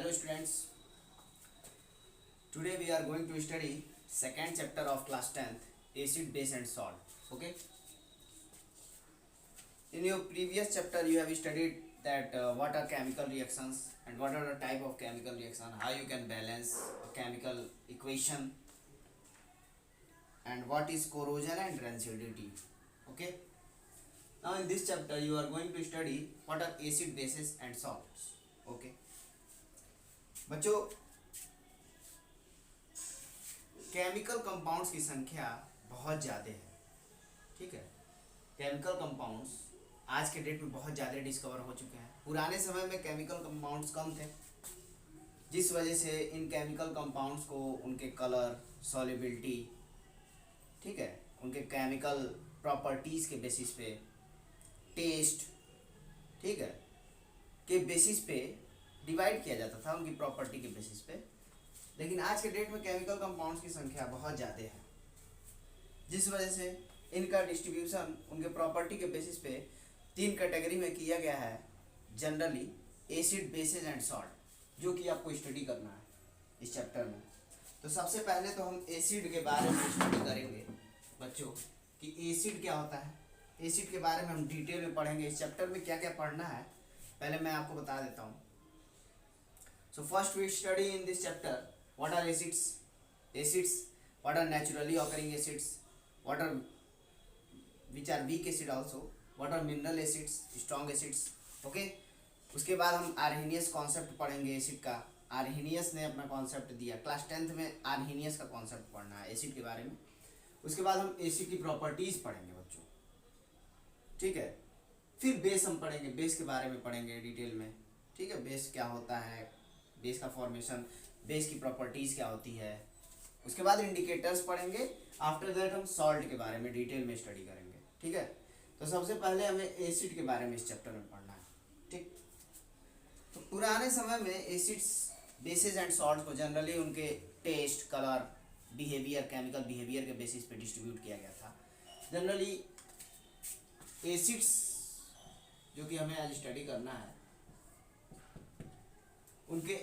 Hello students, today we are going to study second chapter of class 10th, acid, base and salt. Okay. In your previous chapter you have studied that what are chemical reactions and what are the type of chemical reaction, how you can balance a chemical equation, and what is corrosion and rancidity. Okay. Now in this chapter you are going to study what are acid, bases and salts. Okay. बच्चों, chemical compounds की संख्या बहुत ज़्यादा है. ठीक है. Chemical compounds आज के डेट में बहुत ज़्यादा डिस्कवर हो चुके हैं. पुराने समय में केमिकल कंपाउंड्स कम थे, जिस वजह से इन केमिकल कंपाउंड्स को उनके कलर, सॉल्युबिलिटी, ठीक है, उनके केमिकल प्रॉपर्टीज़ के बेसिस पे, टेस्ट, ठीक है, के बेसिस पे डिवाइड किया जाता था, उनकी प्रॉपर्टी के बेसिस पे. लेकिन आज के डेट में केमिकल कंपाउंड्स की संख्या बहुत ज़्यादा है, जिस वजह से इनका डिस्ट्रीब्यूशन उनके प्रॉपर्टी के बेसिस पे तीन कैटेगरी में किया गया है. Generally acid, bases and salt, जो कि आपको स्टडी करना है इस चैप्टर में. तो सबसे पहले तो हम एसिड के बारे में स्टडी करेंगे बच्चों, कि एसिड क्या होता है. एसिड के बारे में हम डिटेल में पढ़ेंगे. इस चैप्टर में क्या क्या पढ़ना है पहले मैं आपको बता देता हूँ. So first we study in this chapter what are acids, what are naturally occurring acids, what are which are weak acid also, what are mineral acids, strong acids. Okay. उसके बाद हम आर्हेनियस कॉन्सेप्ट पढ़ेंगे acid का. Arrhenius ने अपना concept दिया. Class 10th में Arrhenius का कॉन्सेप्ट पढ़ना है एसिड के बारे में. उसके बाद हम एसिड की प्रॉपर्टीज पढ़ेंगे बच्चों. ठीक है. फिर बेस हम पढ़ेंगे, बेस के बारे में पढ़ेंगे डिटेल में. ठीक है. बेस क्या होता है, बेस का फॉर्मेशन, बेस की प्रॉपर्टीज़ क्या होती है. उसके बाद इंडिकेटर्स पढ़ेंगे. आफ्टर दैट हम सॉल्ट के बारे में डिटेल में स्टडी करेंगे. ठीक है. तो सबसे पहले हमें एसिड के बारे में इस चैप्टर में पढ़ना है. ठीक. तो पुराने समय में एसिड्स, बेसेस एंड सॉल्ट को जनरली उनके taste, colour, behaviour, chemical behaviour के बेसिस पे डिस्ट्रीब्यूट किया गया था. जनरली एसिड्स जो कि हमें आज स्टडी करना है, उनके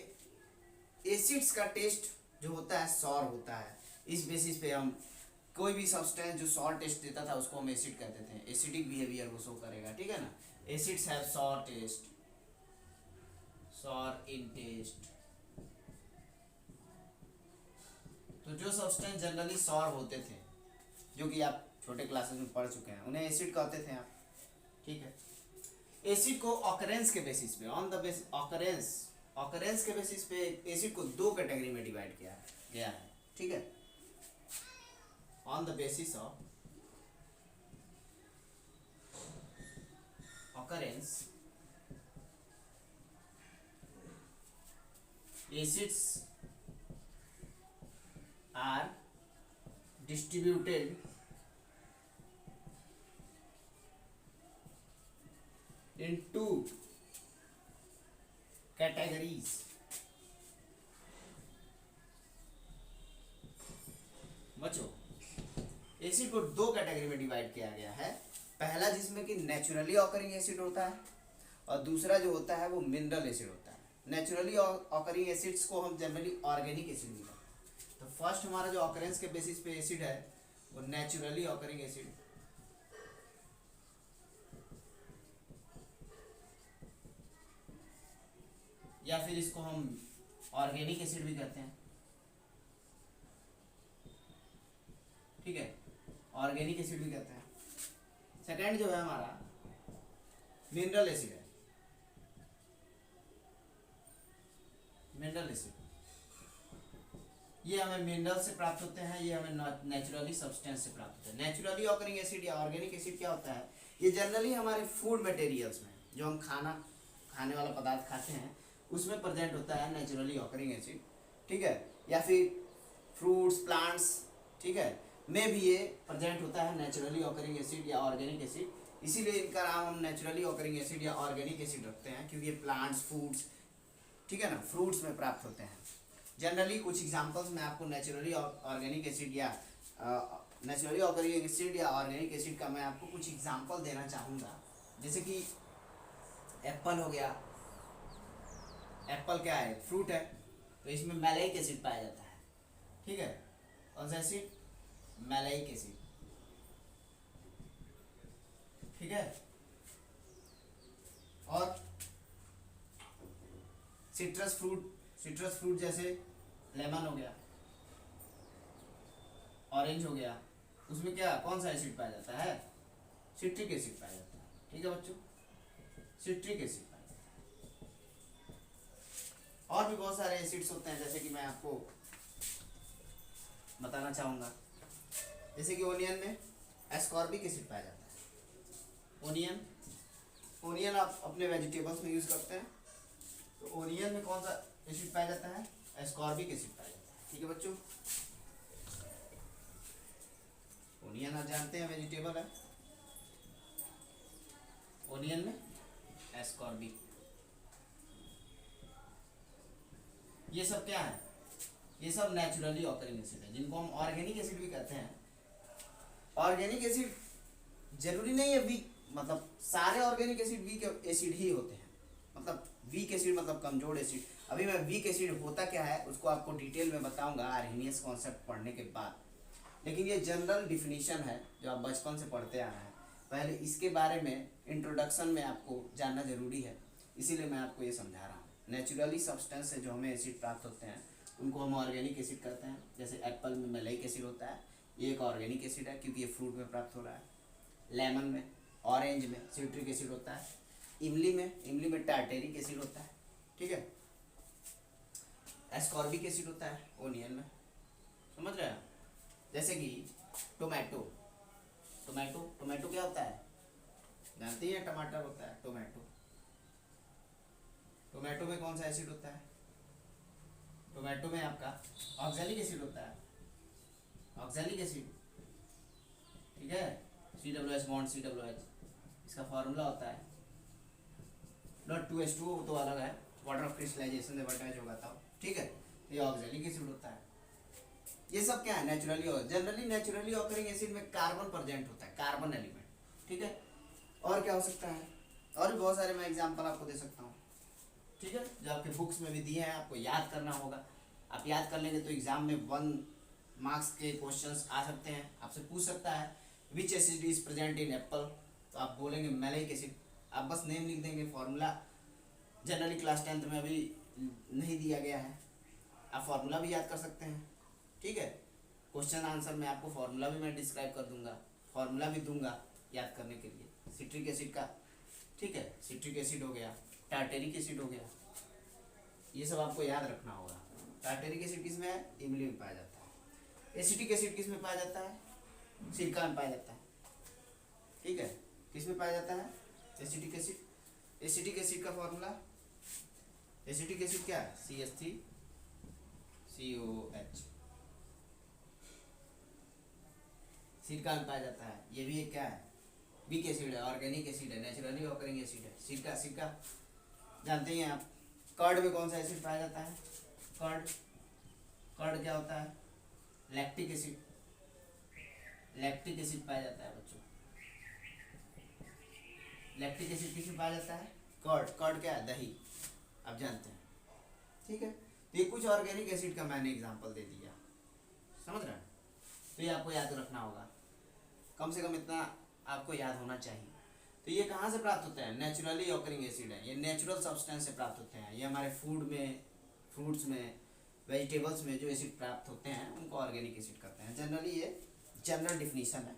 एसिड्स का टेस्ट जो होता है सॉर होता है. इस बेसिस पे हम कोई भी सब्सटेंस जो सॉर टेस्ट देता था उसको हम एसिड कहते थे. एसिडिक बिहेवियर वो शो करेगा. ठीक है ना. Acids have sour taste, sour in taste. तो जो सब्सटेंस जनरली सॉर होते थे, जो कि आप छोटे क्लासेस में पढ़ चुके हैं, उन्हें एसिड कहते थे आप. ठीक है. एसिड को ऑकरेंस के बेसिस पे, ऑन द बेस ऑकरेंस के बेसिस पे एसिड को दो कैटेगरी में डिवाइड किया गया है. ठीक है. On the basis of occurrence, acids are distributed in two categories. बच्चों, एसिड को दो कैटेगरी में डिवाइड किया गया है. पहला जिसमें कि नेचुरली ऑकरिंग एसिड होता है, और दूसरा जो होता है वो मिनरल एसिड होता है. नेचुरली ऑकरिंग एसिड्स को हम जनरली ऑर्गेनिक एसिड भी कहते हैं. तो फर्स्ट हमारा जो ऑकरेंस के बेसिस पे एसिड है वो नेचुरली ऑकरिंग एसिड, या फिर इसको हम ऑर्गेनिक एसिड भी कहते हैं. ठीक है. ऑर्गेनिक एसिड भी कहते हैं. सेकंड जो है हमारा मिनरल एसिड है. मिनरल एसिड ये हमें मिनरल से प्राप्त होते हैं, ये हमें नेचुरली सब्सटेंस से प्राप्त होते हैं. नेचुरली ऑकरिंग एसिड या ऑर्गेनिक एसिड क्या होता है, ये जनरली हमारे फूड मटेरियल्स में, जो हम खाने वाला पदार्थ खाते हैं उसमें प्रेजेंट होता है नेचुरली ऑकरिंग एसिड. ठीक है. या फिर फ्रूट्स, प्लांट्स, ठीक है, में भी ये प्रेजेंट होता है नेचुरली ऑकरिंग एसिड या ऑर्गेनिक एसिड. इसीलिए इनका नाम हम नेचुरली ऑकरिंग एसिड या ऑर्गेनिक एसिड रखते हैं, क्योंकि ये प्लांट्स, फूड्स, ठीक है ना, फ्रूट्स में प्राप्त होते हैं. जनरली कुछ एग्जांपल्स मैं आपको नेचुरली ऑर्गेनिक एसिड या नेचुरली ऑकरिंग एसिड या ऑर्गेनिक एसिड का मैं आपको कुछ एग्जांपल देना चाहूँगा. जैसे कि एप्पल हो गया, एप्पल क्या है, फ्रूट है, तो इसमें मैलाइक एसिड पाया जाता है। ठीक है, कौन सा एसिड, मैलाइक एसिड। ठीक है, और सिट्रस फ्रूट जैसे लेमन हो गया, ऑरेंज हो गया, उसमें क्या कौन सा एसिड पाया जाता है, सिट्रिक एसिड पाया जाता है। ठीक है बच्चों, सिट्रिक एसिड पाया जाता है। और भी बहुत सारे एसिड्स होते हैं, जैसे कि मैं आपको बताना चाहूंगा, जैसे कि ओनियन में एस्कॉर्बिक एसिड पाया जाता है। ओनियन आप अपने वेजिटेबल्स में यूज करते हैं, तो ओनियन में कौन सा एसिड पाया जाता है, एस्कॉर्बिक एसिड पाया जाता है। ठीक है बच्चों, ओनियन आप जानते हैं वेजिटेबल है, ओनियन में एस्कॉर्बिक, ये सब क्या है, ये सब नेचुरली ऑकरिंग एसिड है, जिनको हम ऑर्गेनिक एसिड भी कहते हैं। ऑर्गेनिक एसिड जरूरी नहीं है वीक, मतलब सारे ऑर्गेनिक एसिड वीक एसिड ही होते हैं, मतलब वीक एसिड मतलब कमजोर एसिड। अभी मैं वीक एसिड होता क्या है उसको आपको डिटेल में बताऊंगा आर्हेनियस कॉन्सेप्ट पढ़ने के बाद, लेकिन ये जनरल डिफिनीशन है जो आप बचपन से पढ़ते आ रहे हैं। पहले इसके बारे में इंट्रोडक्शन में आपको जानना जरूरी है, इसीलिए मैं आपको ये समझा रहा हूँ। नेचुरली सब्सटेंस से जो हमें एसिड प्राप्त होते हैं उनको हम ऑर्गेनिक एसिड कहते हैं। जैसे एप्पल में मैलाइक एसिड होता है, ये एक ऑर्गेनिक एसिड है क्योंकि ये फ्रूट में प्राप्त हो रहा है। लेमन में, ऑरेंज में सिट्रिक एसिड होता है। इमली में टार्टेरिक एसिड होता है। ठीक है, एस्कॉर्बिक एसिड होता है ओनियन में, समझ रहे हैं। जैसे कि टोमेटो क्या होता है, जानते हैं, टमाटर होता है। टोमेटो में कौन सा एसिड होता है, टोमेटो में आपका ऑक्सैलिक एसिड होता है, ऑक्सैलिक एसिड। ठीक है, COOH बॉन्ड COOH, इसका फॉर्मूला होता है नॉट 2H2O, तो अलग है, वाटर ऑफ क्रिस्टलाइजेशन जब अटैच होगा तब। ठीक है, ये ऑक्सैलिक एसिड होता है। ये सब क्या है, नेचुरली ऑकरिंग एसिड में कार्बन प्रेजेंट होता है, कार्बन एलिमेंट। ठीक है, और क्या हो सकता है, और भी बहुत सारे मैं एग्जांपल आपको दे सकता हूँ। ठीक है, जो आपके बुक्स में भी दिए हैं, आपको याद करना होगा। आप याद कर लेंगे तो एग्जाम में 1 मार्क्स के क्वेश्चंस आ सकते हैं, आपसे पूछ सकता है विच acid is present in Apple, तो आप बोलेंगे मैलाइक एसिड, आप बस नेम लिख देंगे। फॉर्मूला जनरली क्लास 10th में अभी नहीं दिया गया है, आप फॉर्मूला भी याद कर सकते हैं। ठीक है, क्वेश्चन आंसर में आपको फॉर्मूला भी मैं डिस्क्राइब कर दूंगा, फॉर्मूला भी दूंगा याद करने के लिए सिट्रिक एसिड का। ठीक है, सिट्रिक एसिड हो गया, टार्टेरिक एसिड हो गया, ये सब आपको याद रखना होगा। टार्टेरिक एसिड किस में है, इमली में पाया जाता है। एसिटिक एसिड किस में पाया जाता है, सिरका में पाया जाता है। ठीक है, किस में पाया जाता है, एसिटिक एसिड। एसिटिक एसिड का फॉर्मूला, एसिटिक एसिड क्या है, CH3COH, सिरका में पाया जाता है। ये भी एक क्या है, वीक एसिड है, ऑर्गेनिक एसिड है, नेचुरली ऑकरिंग एसिड है। सिरका जानते हैं आप। कर्ड में कौन सा एसिड पाया जाता है, कर्ड क्या होता है, लैक्टिक एसिड पाया जाता है बच्चों। लैक्टिक एसिड किस में पाया जाता है, कर्ड क्या है, दही, आप जानते हैं। ठीक है, तो ये कुछ ऑर्गेनिक एसिड का मैंने एग्जांपल दे दिया, समझ रहे हैं। तो ये आपको याद रखना होगा, कम से कम इतना आपको याद होना चाहिए। तो ये कहाँ से प्राप्त होते हैं, नेचुरली ऑकरिंग एसिड है, ये नेचुरल सब्सटेंस से प्राप्त होते हैं। ये हमारे फूड में, फ्रूट्स में, वेजिटेबल्स में जो एसिड प्राप्त होते हैं उनको ऑर्गेनिक एसिड कहते हैं। जनरली ये जनरल डिफिनीशन है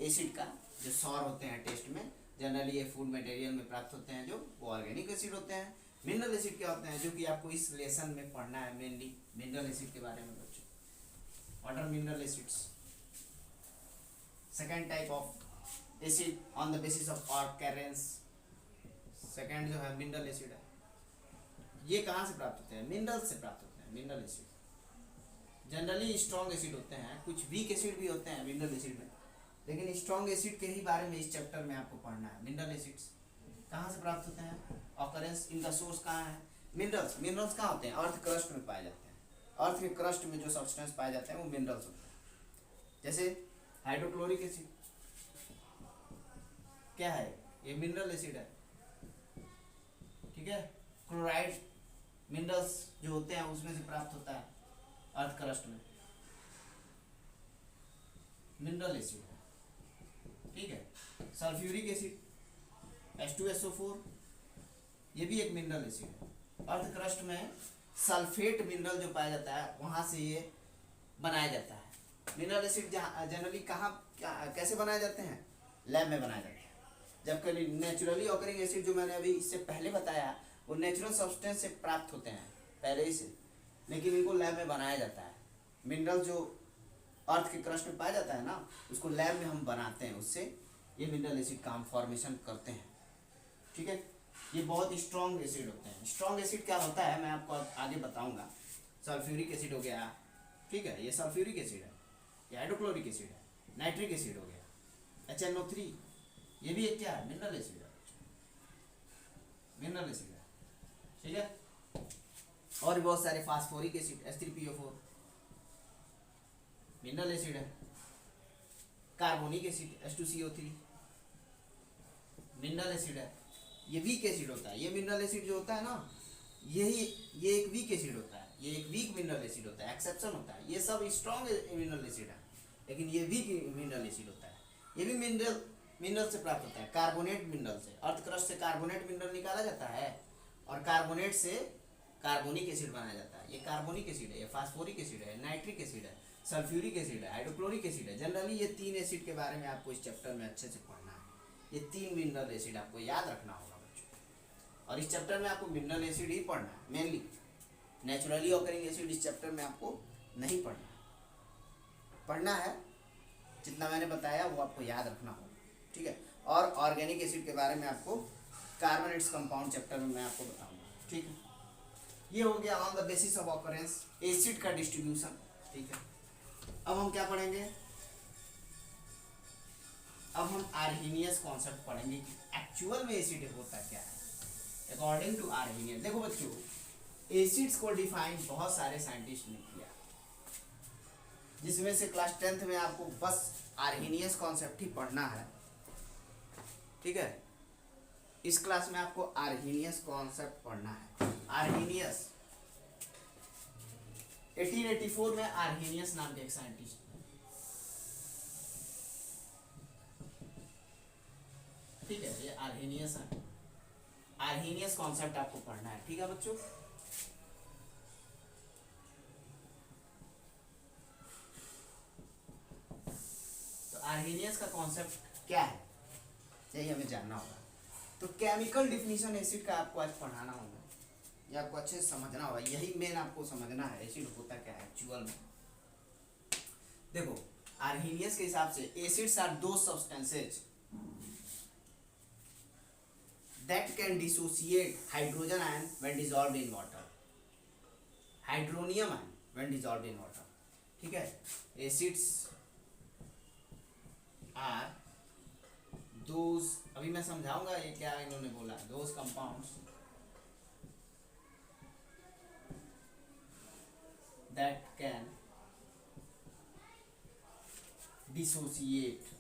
एसिड का, जो सौर होते हैं टेस्ट में, जनरली ये फूड मटेरियल में प्राप्त होते हैं, जो वो ऑर्गेनिक एसिड होते हैं। मिनरल एसिड क्या होते हैं, जो कि आपको इस लेसन में पढ़ना है, मेनली मिनरल एसिड के बारे में बच्चों। What are mineral acids, second type of acid on the basis of occurrence. Second जो है मिनरल एसिड है, ये कहाँ से प्राप्त होते हैं, मिनरल से प्राप्त होते हैं। Mineral acid generally strong acid होते हैं, कुछ वीक एसिड भी होते हैं मिनरल एसिड में, लेकिन स्ट्रॉन्ग एसिड के ही बारे में इस चैप्टर में आपको पढ़ना है। मिनरल एसिड्स कहाँ से प्राप्त होते हैं, ऑकरेंस, इनका सोर्स कहाँ है। मिनरल्स कहाँ होते हैं, अर्थ क्रस्ट में पाए जाते हैं। अर्थ के क्रस्ट में जो सब्सटेंस पाए जाते हैं वो मिनरल्स होते हैं। जैसे हाइड्रोक्लोरिक एसिड क्या है, ये मिनरल एसिड है। ठीक है, क्लोराइड मिनरल्स जो होते हैं उसमें से प्राप्त होता है अर्थ क्रस्ट में, मिनरल एसिड है, ठीक है। सल्फ्यूरिक एसिड H2SO4, ये भी एक मिनरल एसिड है। अर्थ क्रस्ट में सल्फेट मिनरल जो पाया जाता है वहां से ये बनाया जाता है। मिनरल एसिड जनरली कहाँ कैसे बनाए जाते हैं, लैब में बनाए जाते हैं, जबकि नेचुरली ऑकरिंग एसिड जो मैंने अभी इससे पहले बताया वो नेचुरल सब्सटेंस से प्राप्त होते हैं पहले ही से, लेकिन इनको लैब में बनाया जाता है। मिनरल जो अर्थ के क्रस्ट में पाया जाता है ना उसको लैब में हम बनाते हैं, उससे ये मिनरल एसिड का हम फॉर्मेशन करते हैं, ठीक है। ये बहुत स्ट्रॉन्ग एसिड होते हैं। स्ट्रॉन्ग एसिड क्या होता है मैं आपको आगे बताऊंगा। सल्फ्यूरिक एसिड हो गया, ठीक है, ये सल्फ्यूरिक एसिड है, ये हाइड्रोक्लोरिक एसिड है, नाइट्रिक एसिड हो गया, HNO3, ये भी एक क्या है, मिनरल एसिड है, मिनरल एसिड है, ठीक है। और भी बहुत सारे, phosphoric acid H3PO4 mineral acid है, carbonic acid H2CO3 mineral acid है। ये वीक एसिड होता है, ये मिनरल एसिड जो होता है ना ये एक वीक एसिड होता है, ये एक वीक मिनरल एसिड होता है, एक्सेप्शन होता है। ये सब स्ट्रॉन्ग मिनरल एसिड है लेकिन ये वीक मिनरल एसिड होता है। ये भी मिनरल से प्राप्त होता है, कार्बोनेट मिनरल से। अर्थ क्रस्ट से कार्बोनेट मिनरल निकाला जाता है और कार्बोनेट से कार्बोनिक एसिड बनाया जाता है। ये कार्बोनिक एसिड है, ये फास्फोरिक एसिड है, नाइट्रिक एसिड है, सल्फ्यूरिक एसिड है, हाइड्रोक्लोरिक एसिड है। जनरली ये 3 एसिड के बारे में आपको इस चैप्टर में अच्छे से पढ़ना है। ये 3 मिनरल एसिड आपको याद रखना होगा बच्चों, और इस चैप्टर में आपको मिनरल एसिड ही पढ़ना है मेनली। नेचुरली ऑकरिंग एसिड इस चैप्टर में आपको नहीं पढ़ना है, जितना मैंने बताया वो आपको याद रखना होगा, ठीक है। और ऑर्गेनिक एसिड के बारे में आपको कार्बोनेट्स कंपाउंड चैप्टर में मैं आपको बताऊंगा, ठीक है। ये हो गया on the basis of occurrence acid का डिस्ट्रीब्यूशन, ठीक है। अब हम क्या पढ़ेंगे, अब हम आर्हेनियस कॉन्सेप्ट पढ़ेंगे कि एक्चुअल में एसिड होता क्या है अकॉर्डिंग टू आर्हेनियस। देखो बच्चों, एसिड्स को डिफाइन बहुत सारे साइंटिस्ट ने किया, जिसमें से क्लास 10th में आपको बस आर्हेनियस कॉन्सेप्ट ही पढ़ना है, ठीक है। इस क्लास में आपको आर्हेनियस कॉन्सेप्ट पढ़ना है। आर्हेनियस 1884 में आर्हेनियस नाम के एक साइंटिस्ट, ठीक है, ये आर्हेनियस है। आर्हेनियस कॉन्सेप्ट आपको पढ़ना है, ठीक है बच्चों। तो आर्हेनियस का कॉन्सेप्ट क्या है यही हमें जानना होगा। तो केमिकल डिफिनीशन एसिड का आपको आज पढ़ाना होगा, ये आपको अच्छे से समझना होगा, यही मेन आपको समझना है एसिड होता क्या है एक्चुअल में। देखो आर्हेनियस के हिसाब से acids are those substances that can dissociate hydrogen ion when dissolved in water, hydronium ion when dissolved in water, ठीक है। एसिड्स आर दोज, अभी मैं समझाऊंगा ये क्या इन्होंने बोला, those compounds that can dissociate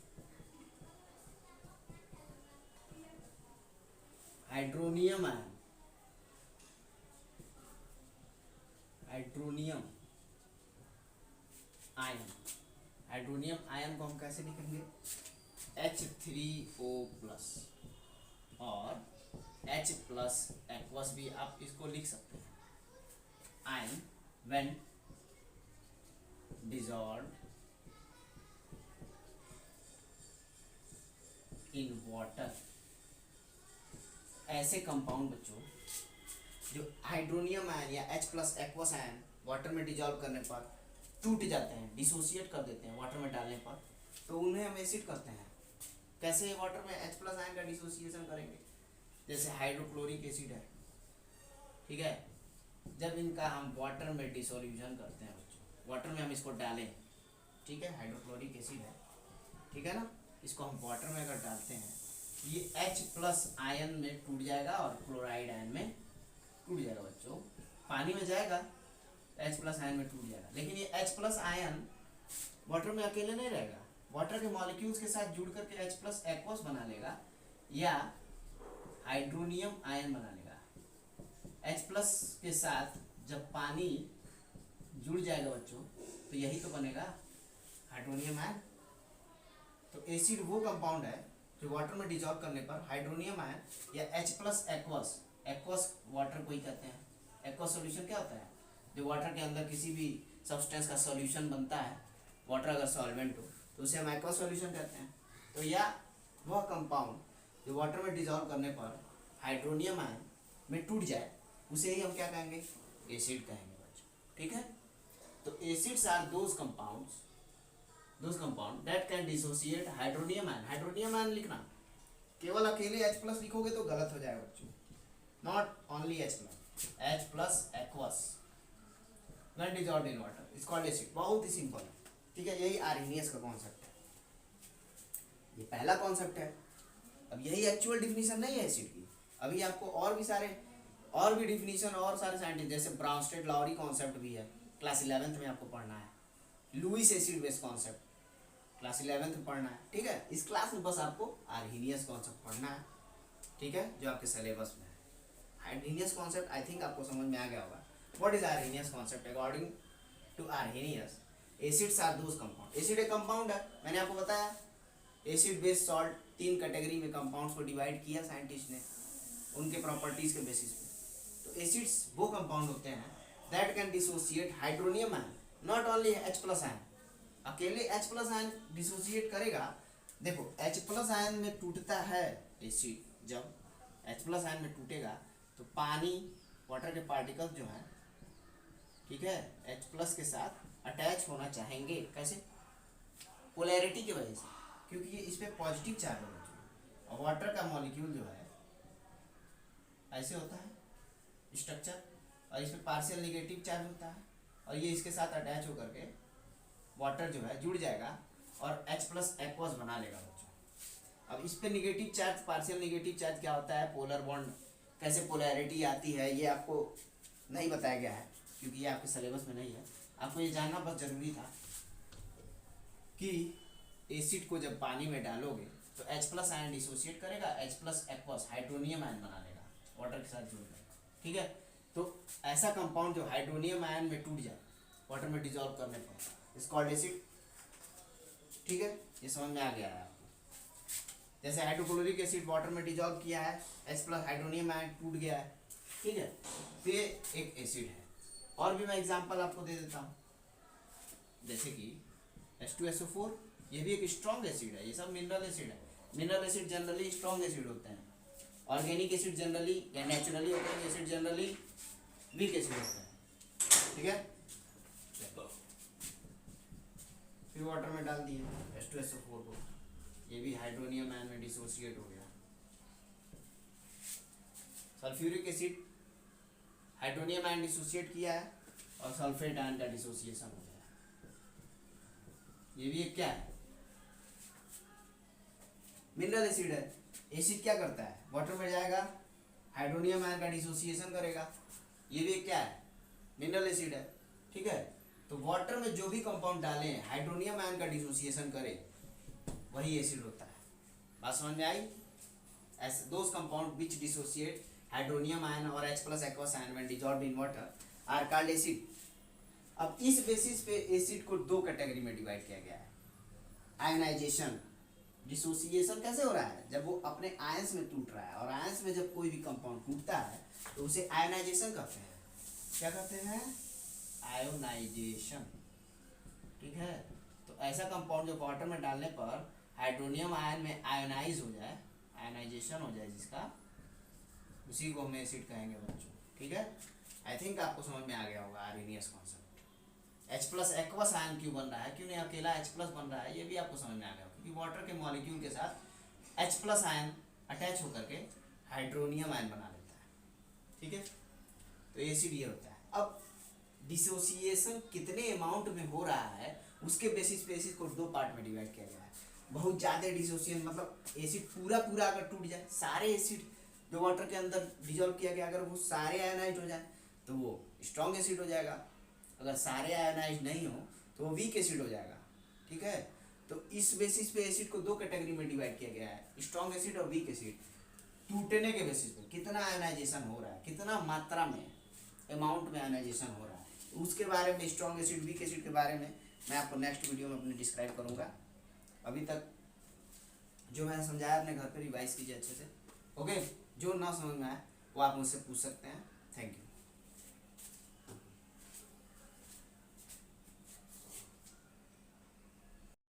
hydronium ion, hydronium ion, hydronium ion को हम कैसे लिखेंगे, H3O प्लस और H प्लस एक्वस भी आप इसको लिख सकते हैं। Ion when dissolved in water, ऐसे कंपाउंड बच्चों जो हाइड्रोनियम आयन या H plus aqueous ion water में डिजॉल्व करने पर टूट जाते हैं, डिसोसिएट कर देते हैं वाटर में डालने पर, तो उन्हें हम एसिड कहते हैं। कैसे वाटर में H प्लस आयन का डिसोसिएशन करेंगे, जैसे हाइड्रोक्लोरिक एसिड है, ठीक है। जब इनका हम वाटर में डिसोल्यूशन करते हैं बच्चों, वाटर में हम इसको डालें, ठीक है, हाइड्रोक्लोरिक एसिड है, ठीक है ना, इसको हम वाटर में अगर डालते हैं ये H प्लस आयन में टूट जाएगा और क्लोराइड आयन में टूट जाएगा बच्चों। पानी में जाएगा H प्लस आयन में टूट जाएगा, लेकिन ये H प्लस आयन वाटर में अकेले नहीं रहेगा, वाटर के मॉलिक्यूल्स के साथ जुड़ करके H प्लस एक्वस बना लेगा या हाइड्रोनियम आयन बना लेगा, H प्लस के साथ जब पानी जुड़ जाएगा बच्चों तो यही तो बनेगा हाइड्रोनियम आयन। तो एसिड वो कंपाउंड है जो वाटर में डिजॉल्व करने पर हाइड्रोनियम आयन या H plus aqueous, aqueous water को ही कहते हैं। एक्वस सॉल्यूशन क्या होता है? जो वाटर के अंदर किसी भी सब्सटेंस का सॉल्यूशन बनता है, वाटर अगर सॉल्वेंट हो तो उसे हम एक्वस सॉल्यूशन कहते हैं। तो या वह कंपाउंड जो वाटर में डिजॉल्व करने पर हाइड्रोनियम आयन में टूट जाए उसे ही हम क्या कहेंगे? एसिड कहेंगे बच्चों। ठीक है। तो acids are those compound that can dissociate hydronium ion. Hydronium ion लिखना, केवल अकेले H प्लस लिखोगे तो गलत हो जाएगा बच्चों। Not only H plus aqueous when dissolved in water is called acid. बहुत ही सिंपल है। ठीक है, यही आर्हेनियस का कॉन्सेप्ट है। ये पहला कॉन्सेप्ट है। अब यही एक्चुअल डिफिनीशन नहीं है एसिड की। अभी आपको और भी डिफिनीशन और सारे साइंटिस्ट जैसे ब्राउनस्टेड लाउरी कॉन्सेप्ट भी है, क्लास 11th में आपको पढ़ना है। Lewis acid base concept class 11th में पढ़ना है। ठीक है, इस क्लास में बस आपको आर्हेनियस कॉन्सेप्ट पढ़ना है। ठीक है, जो आपके सिलेबस में है। आर्हेनियस कॉन्सेप्ट आई थिंक आपको समझ में आ गया होगा। What is Arrhenius concept? According to Arrhenius acids are those compound. Acid एक कंपाउंड है, मैंने आपको बताया। एसिड बेस सॉल्ट 3 कैटेगरी में कंपाउंड्स को डिवाइड किया साइंटिस्ट ने उनके प्रॉपर्टीज के बेसिस पे। तो एसिड्स वो कंपाउंड होते हैं that can dissociate hydronium ion, not only H plus ion. अकेले H प्लस आयन डिसोसिएट करेगा। देखो H प्लस आयन में टूटता है एसिड, जब H प्लस आयन में टूटेगा तो पानी वाटर के पार्टिकल्स जो हैं, ठीक है, H प्लस के साथ अटैच होना चाहेंगे। कैसे? पोलैरिटी की वजह से, क्योंकि ये इस पर पॉजिटिव चार्ज होना चाहिए। और वाटर का मॉलिक्यूल जो है ऐसे होता है स्ट्रक्चर, और इस पर पार्शियल निगेटिव चार्ज होता है, और ये इसके साथ अटैच होकर के वाटर जो है जुड़ जाएगा और H प्लस एक्वस बना लेगा बच्चों। अब इस पे negative charge, partial negative charge क्या होता है? Polar bond. कैसे पोलैरिटी आती है ये आपको नहीं बताया गया है क्योंकि ये आपके सिलेबस में नहीं है। आपको ये जानना बस जरूरी था कि एसिड को जब पानी में डालोगे तो H प्लस आयन डिसोसिएट करेगा, H plus aqueous hydronium ion बना लेगा, वाटर के साथ जुड़ जाएगा। ठीक है, तो ऐसा कंपाउंड जो हाइड्रोनियम आयन में टूट जाए वाटर में डिसॉल्व करने पर इज कॉल्ड एसिड। ठीक है, ये समझ में आ गया है आपको। जैसे हाइड्रोक्लोरिक एसिड वाटर में डिसॉल्व किया है, H प्लस हाइड्रोनियम आयन टूट गया है। ठीक है, तो ये एक एसिड है। और भी मैं एग्जांपल आपको दे देता हूँ, जैसे कि H2SO4, ये भी एक स्ट्रॉन्ग एसिड है। ये सब मिनरल एसिड है। Mineral acid generally strong acid होते हैं। ऑर्गेनिक एसिड जनरली या नेचुरली होते हैं, एसिड जनरली वीक एसिड होते हैं। ठीक है, फिर वाटर में डाल दिए H2SO4 को, ये भी हाइड्रोनियम आयन में डिसोसिएट हो गया। Sulphuric acid hydronium ion dissociate किया है और सल्फेट आयन का डिसोसिएशन हो गया। ये भी एक क्या है? मिनरल एसिड है। एसिड क्या करता है? वाटर में जाएगा, हाइड्रोनियम आयन का डिसोसिएशन करेगा। ये भी एक क्या है? मिनरल एसिड है। ठीक है, तो वाटर में जो भी कंपाउंड डालें हाइड्रोनियम आयन का डिसोसिएशन करे वही एसिड होता है। बात समझ में आई? ऐसे those compound which dissociate hydronium ion और H plus aqueous ion when dissolved in water are called acid. अब इस बेसिस पे एसिड को 2 कैटेगरी में डिवाइड किया गया है। आयनाइजेशन, डिसोसिएशन कैसे हो रहा है? जब वो अपने आयंस में टूट रहा है, और आयंस में जब कोई भी कंपाउंड टूटता है तो उसे आयनाइजेशन कहते हैं। क्या कहते हैं? आयोनाइजेशन। ठीक है, तो ऐसा कंपाउंड जो वाटर में डालने पर हाइड्रोनियम आयन में आयोनाइज हो जाए, आयनाइजेशन हो जाए जिसका, उसी को हम एसिड कहेंगे बच्चों। ठीक है, आई थिंक आपको समझ में आ गया होगा Arrhenius concept. H plus aqueous ion क्यों बन रहा है, क्यों नहीं अकेला H प्लस बन रहा है, ये भी आपको समझ में आ गया होगा। क्योंकि वाटर के मॉलिक्यूल के साथ H प्लस आयन अटैच होकर के हाइड्रोनियम आयन बना लेता है। ठीक है, तो एसिड ये होता है। अब डिसोसिएशन कितने अमाउंट में हो रहा है उसके बेसिस पे एसिड को 2 पार्ट में डिवाइड किया गया है। बहुत ज़्यादा डिसोसिएशन मतलब एसिड पूरा अगर टूट जाए, सारे एसिड जो वाटर के अंदर डिजोल्व किया गया अगर वो सारे आयनाइज हो जाए तो वो स्ट्रॉन्ग एसिड हो जाएगा। अगर सारे आयनाइज नहीं हो तो वो वीक एसिड हो जाएगा। ठीक है, तो इस बेसिस पे एसिड को 2 कैटेगरी में डिवाइड किया गया है, स्ट्रॉन्ग एसिड और वीक एसिड। टूटने के बेसिस पे कितना आयोनाइजेशन हो रहा है, कितना मात्रा में अमाउंट में आयोनाइजेशन हो रहा है, उसके बारे में, स्ट्रॉन्ग एसिड वीक एसिड के बारे में मैं आपको नेक्स्ट वीडियो में अपने डिस्क्राइब करूँगा। अभी तक जो मैंने समझाया अपने घर पे रिवाइज कीजिए अच्छे से। ओके, जो ना समझ में आए वो आप मुझसे पूछ सकते हैं। Thank you.